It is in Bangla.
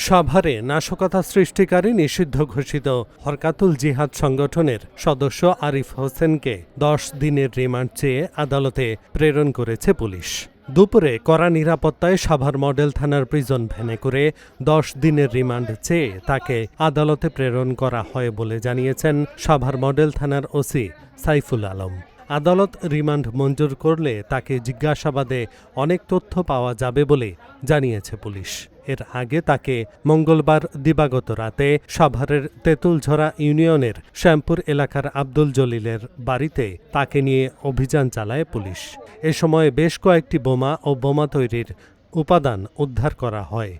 সাভারে নাশকতা সৃষ্টিকারী নিষিদ্ধ ঘোষিত হরকাতুল জিহাদ সংগঠনের সদস্য আরিফ হোসেনকে 10 দিনের রিমান্ড চেয়ে আদালতে প্রেরণ করেছে পুলিশ। দুপুরে কড়া নিরাপত্তায় সাভার মডেল থানার প্রিজন ভ্যানে করে 10 দিনের রিমান্ড চেয়ে তাকে আদালতে প্রেরণ করা হয় বলে জানিয়েছেন সাভার মডেল থানার ওসি সাইফুল আলম। আদালত রিমান্ড মঞ্জুর করলে তাকে জিজ্ঞাসাবাদে অনেক তথ্য পাওয়া যাবে বলে জানিয়েছে পুলিশ। এর আগে তাকে মঙ্গলবার দিবাগত রাতে সাভারের তেঁতুলঝরা ইউনিয়নের শ্যামপুর এলাকার আব্দুল জলিলের বাড়িতে তাকে নিয়ে অভিযান চালায় পুলিশ। এ সময় বেশ কয়েকটি বোমা ও বোমা তৈরির উপাদান উদ্ধার করা হয়।